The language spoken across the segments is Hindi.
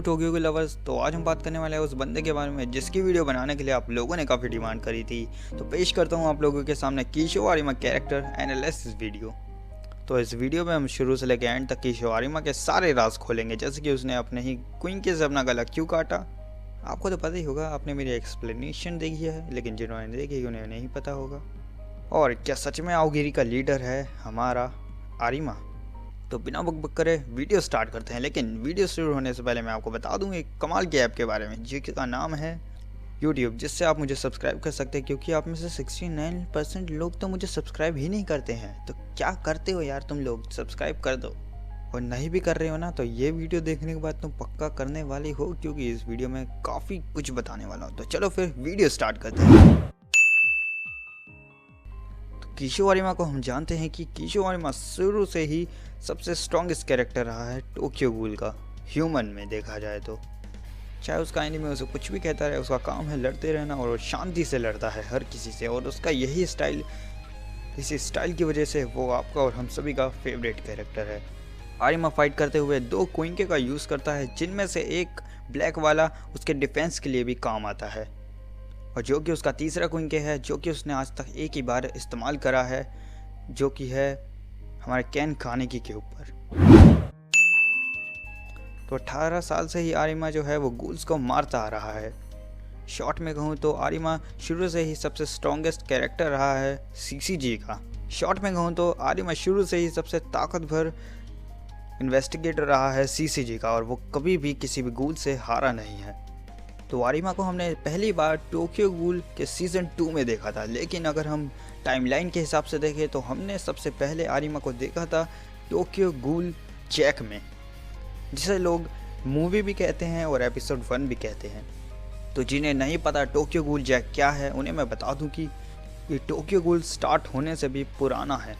टोक्यो के लवर्स। तो आज हम बात करने वाले हैं उस बंदे के बारे में जिसकी वीडियो बनाने के लिए आप लोगों ने काफ़ी डिमांड करी थी। तो पेश करता हूँ आप लोगों के सामने कीशो आरिमा कैरेक्टर एनालिसिस वीडियो। तो इस वीडियो में हम शुरू से लेकर एंड तक कीशो आरिमा के सारे राज खोलेंगे, जैसे कि उसने अपने ही क्वीन के से अपना गला क्यों काटा। आपको तो पता ही होगा, आपने मेरी एक्सप्लेनेशन देखी है, लेकिन जिन्होंने देखी उन्हें नहीं पता होगा। और क्या सच में आओगिरी का लीडर है हमारा आरिमा? तो बिना बकबक करे वीडियो स्टार्ट करते हैं। लेकिन वीडियो शुरू होने से पहले मैं आपको बता दूं एक कमाल के ऐप के बारे में जिसका नाम है यूट्यूब, जिससे आप मुझे सब्सक्राइब कर सकते हैं। क्योंकि आप में से 69% लोग तो मुझे सब्सक्राइब ही नहीं करते हैं। तो क्या करते हो यार तुम लोग, सब्सक्राइब कर दो। और नहीं भी कर रहे हो ना, तो ये वीडियो देखने के बाद तुम पक्का करने वाली हो, क्योंकि इस वीडियो में काफ़ी कुछ बताने वाला हूँ। तो चलो फिर वीडियो स्टार्ट करते हैं। कीशो आरिमा को हम जानते हैं कि कीशो आरिमा शुरू से ही सबसे स्ट्रॉन्गेस्ट कैरेक्टर रहा है टोक्यो गूल का, ह्यूमन में देखा जाए तो। चाहे उसका एनिमे उसे कुछ भी कहता रहे, उसका काम है लड़ते रहना और वो शांति से लड़ता है हर किसी से। और उसका यही स्टाइल, इसी स्टाइल की वजह से वो आपका और हम सभी का फेवरेट कैरेक्टर है। आरिमा फाइट करते हुए 2 क्विंके का यूज़ करता है, जिनमें से एक ब्लैक वाला उसके डिफेंस के लिए भी काम आता है, और जो कि उसका तीसरा क्विंके है, जो कि उसने आज तक एक ही बार इस्तेमाल करा है, जो कि है हमारे कैन कानेकी के ऊपर। तो 18 साल से ही आरिमा जो है वो गूल्स को मारता आ रहा है। शॉर्ट में कहूँ तो आरिमा शुरू से ही सबसे स्ट्रॉन्गेस्ट कैरेक्टर रहा है सीसीजी का। शॉर्ट में कहूँ तो आरिमा शुरू से ही सबसे ताकतवर इन्वेस्टिगेटर रहा है सीसीजी का, और वो कभी भी किसी भी गूल से हारा नहीं है। तो आरिमा को हमने पहली बार टोक्यो गूल के सीज़न 2 में देखा था, लेकिन अगर हम टाइमलाइन के हिसाब से देखें तो हमने सबसे पहले आरिमा को देखा था टोक्यो गूल जैक में, जिसे लोग मूवी भी कहते हैं और एपिसोड 1 भी कहते हैं। तो जिन्हें नहीं पता टोक्यो गूल जैक क्या है, उन्हें मैं बता दूं कि ये टोक्यो गूल स्टार्ट होने से भी पुराना है।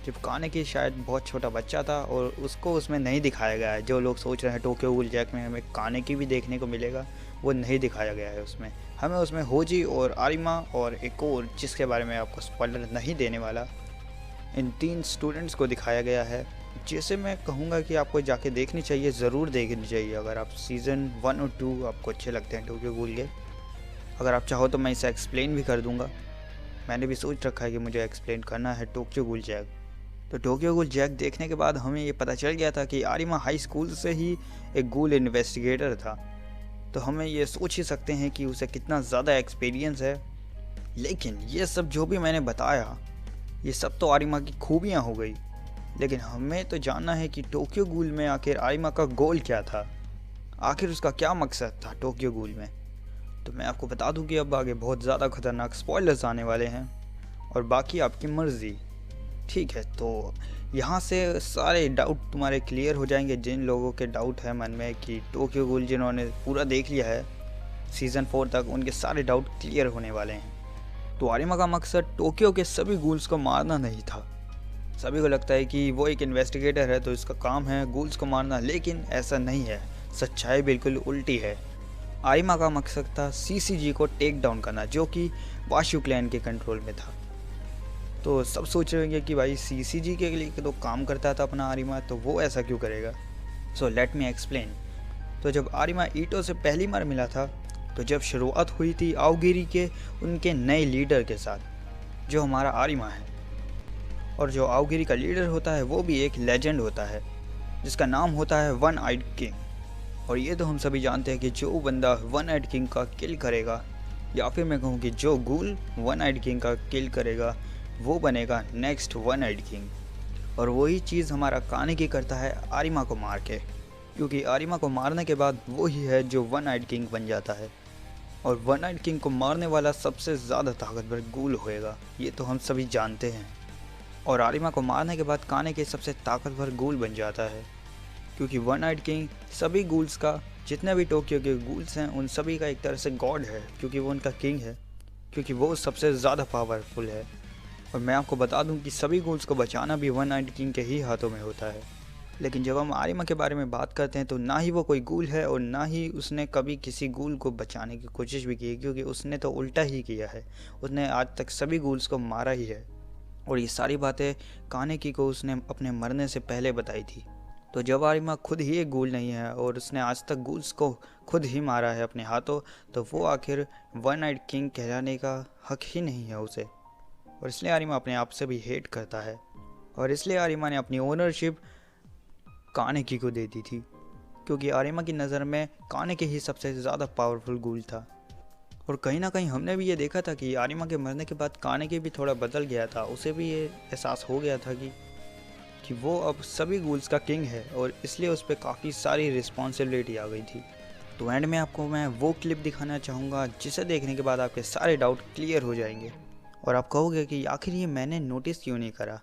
जब कानेकी शायद बहुत छोटा बच्चा था और उसको उसमें नहीं दिखाया गया है। जो लोग सोच रहे हैं टोक्यो गूल जैक में हमें कानेकी भी देखने को मिलेगा, वो नहीं दिखाया गया है उसमें। हमें उसमें होजी और आरिमा और एक और, जिसके बारे में आपको स्पॉइलर नहीं देने वाला, इन 3 स्टूडेंट्स को दिखाया गया है, जिसे मैं कहूँगा कि आपको जाके देखनी चाहिए, ज़रूर देखनी चाहिए। अगर आप सीज़न 1 और 2 आपको अच्छे लगते हैं टोक्यो गूल के। अगर आप चाहो तो मैं इसे एक्सप्लेन भी कर दूँगा। मैंने भी सोच रखा है कि मुझे एक्सप्लेन करना है टोक्यो गूल जैक। तो टोक्यो गूल जैक देखने के बाद हमें ये पता चल गया था कि आरिमा हाई स्कूल से ही एक गूल इन्वेस्टिगेटर था। तो हमें ये सोच ही सकते हैं कि उसे कितना ज़्यादा एक्सपीरियंस है। लेकिन ये सब जो भी मैंने बताया, ये सब तो आरिमा की खूबियाँ हो गई। लेकिन हमें तो जानना है कि टोक्यो गूल में आखिर आरिमा का गोल क्या था, आखिर उसका क्या मकसद था टोक्यो गूल में। तो मैं आपको बता दूं कि अब आगे बहुत ज़्यादा खतरनाक स्पॉयलर्स आने वाले हैं, और बाकी आपकी मर्ज़ी, ठीक है। तो यहाँ से सारे डाउट तुम्हारे क्लियर हो जाएंगे, जिन लोगों के डाउट है मन में कि टोक्यो गूल जिन्होंने पूरा देख लिया है सीज़न 4 तक, उनके सारे डाउट क्लियर होने वाले हैं। तो आरिमा का मकसद टोक्यो के सभी गूल्स को मारना नहीं था। सभी को लगता है कि वो एक इन्वेस्टिगेटर है तो इसका काम है गूल्स को मारना, लेकिन ऐसा नहीं है। सच्चाई बिल्कुल उल्टी है। आरिमा का मकसद था सीसीजी को टेक डाउन करना, जो कि वाशु क्लैन के कंट्रोल में था। तो सब सोच रहे होंगे कि भाई सीसीजी के लिए तो काम करता था अपना आरिमा, तो वो ऐसा क्यों करेगा। So let me explain. तो जब आरिमा ईटो से पहली बार मिला था, तो जब शुरुआत हुई थी आओगिरी के उनके नए लीडर के साथ, जो हमारा आरिमा है। और जो आओगिरी का लीडर होता है वो भी एक लेजेंड होता है, जिसका नाम होता है वन आइड किंग। और ये तो हम सभी जानते हैं कि जो बंदा वन आइड किंग का किल करेगा, या फिर मैं कहूँ कि जो गूल वन आइड किंग का किल करेगा, वो बनेगा नेक्स्ट वन आइड किंग। और वही चीज़ हमारा कानेकी करता है आरिमा को मार के, क्योंकि आरिमा को मारने के बाद वो ही है जो वन आइड किंग बन जाता है। और वन आइड किंग को मारने वाला सबसे ज़्यादा ताकतवर गूल होएगा, ये तो हम सभी जानते हैं। और आरिमा को मारने के बाद कानेकी सबसे ताकतवर गूल बन जाता है, क्योंकि वन आइड किंग सभी गूल्स का, जितने भी टोक्यो के गूल्स हैं उन सभी का एक तरह से गॉड है, क्योंकि वो उनका किंग है, क्योंकि वो सबसे ज़्यादा पावरफुल है। और मैं आपको बता दूं कि सभी गूल्स को बचाना भी वन आइड किंग के ही हाथों में होता है। लेकिन जब हम आरिमा के बारे में बात करते हैं तो ना ही वो कोई गूल है और ना ही उसने कभी किसी गूल को बचाने की कोशिश भी की है, क्योंकि उसने तो उल्टा ही किया है। उसने आज तक सभी गूल्स को मारा ही है। और ये सारी बातें कानेकी को उसने अपने मरने से पहले बताई थी। तो जब आरिमा खुद ही एक गूल नहीं है और उसने आज तक गूल्स को खुद ही मारा है अपने हाथों, तो वो आखिर वन आइड किंग कहलाने का हक ही नहीं है उसे। और इसलिए आरिमा अपने आप से भी हेट करता है और इसलिए आरिमा ने अपनी ओनरशिप कानेकी को दे दी थी, क्योंकि आरिमा की नज़र में कानेकी ही सबसे ज़्यादा पावरफुल गूल था। और कहीं ना कहीं हमने भी ये देखा था कि आरिमा के मरने के बाद कानेकी भी थोड़ा बदल गया था। उसे भी ये एहसास हो गया था कि वो अब सभी गूल्स का किंग है और इसलिए उस पर काफ़ी सारी रिस्पॉन्सिबिलिटी आ गई थी। तो एंड में आपको मैं वो क्लिप दिखाना चाहूँगा जिसे देखने के बाद आपके सारे डाउट क्लियर हो जाएंगे और आप कहोगे कि आखिर ये मैंने नोटिस क्यों नहीं करा।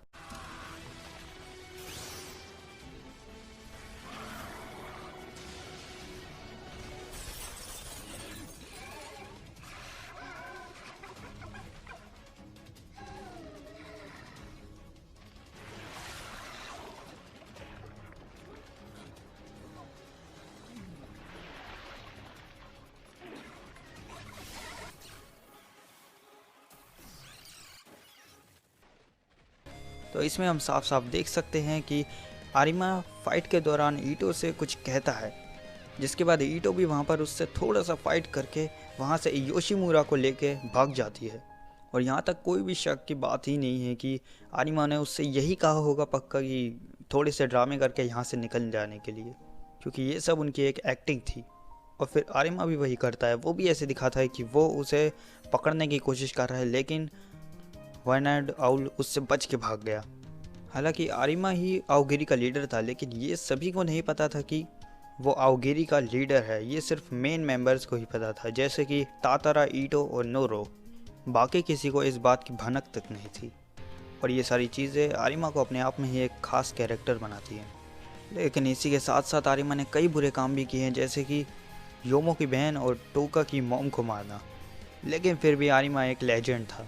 तो इसमें हम साफ साफ देख सकते हैं कि आरिमा फाइट के दौरान ईटो से कुछ कहता है, जिसके बाद ईटो भी वहाँ पर उससे थोड़ा सा फाइट करके वहाँ से योशिमुरा को लेके भाग जाती है। और यहाँ तक कोई भी शक की बात ही नहीं है कि आरिमा ने उससे यही कहा होगा पक्का कि थोड़े से ड्रामे करके यहाँ से निकल जाने के लिए, क्योंकि ये सब उनकी एक एक्टिंग थी। और फिर आरिमा भी वही करता है, वो भी ऐसे दिखाता है कि वो उसे पकड़ने की कोशिश कर रहा है, लेकिन वन आइड आउल उससे बच के भाग गया। हालांकि आरिमा ही आओगिरी का लीडर था, लेकिन ये सभी को नहीं पता था कि वो आओगिरी का लीडर है। ये सिर्फ मेन मेंबर्स को ही पता था, जैसे कि तातारा, ईटो और नोरो। बाकी किसी को इस बात की भनक तक नहीं थी। और ये सारी चीज़ें आरिमा को अपने आप में ही एक खास कैरेक्टर बनाती हैं। लेकिन इसी के साथ साथ आरिमा ने कई बुरे काम भी किए हैं, जैसे कि योमो की बहन और टोका की मॉम को मारना। लेकिन फिर भी आरिमा एक लेजेंड था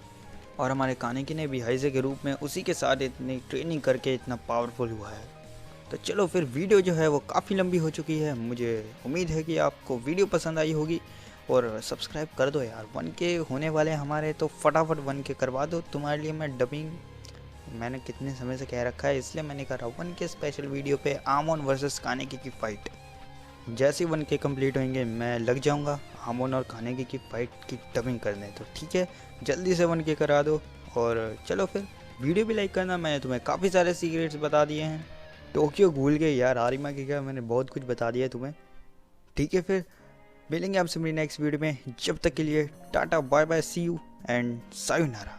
और हमारे कानेकी ने भी हाइजे के रूप में उसी के साथ इतनी ट्रेनिंग करके इतना पावरफुल हुआ है। तो चलो फिर वीडियो जो है वो काफ़ी लंबी हो चुकी है। मुझे उम्मीद है कि आपको वीडियो पसंद आई होगी और सब्सक्राइब कर दो यार। 1K होने वाले हमारे, तो फटाफट 1K करवा दो। तुम्हारे लिए मैं डबिंग मैंने कितने समय से कह रखा है, इसलिए मैंने कहा 1K स्पेशल वीडियो पे आमोन वर्सेस कानेकी की फ़ाइट। जैसे 1K कंप्लीट होंगे मैं लग जाऊंगा आमोन और कानेकी की फ़ाइट की डबिंग करने। तो ठीक है, जल्दी से 1K करा दो। और चलो फिर वीडियो भी लाइक करना। मैंने तुम्हें काफ़ी सारे सीक्रेट्स बता दिए हैं। टोक्यो भूल गए यार, आरिमा की क्या, मैंने बहुत कुछ बता दिया है तुम्हें। ठीक है, फिर मिलेंगे आपसे मेरी नेक्स्ट वीडियो में। जब तक के लिए tata bye bye, see you and sayonara.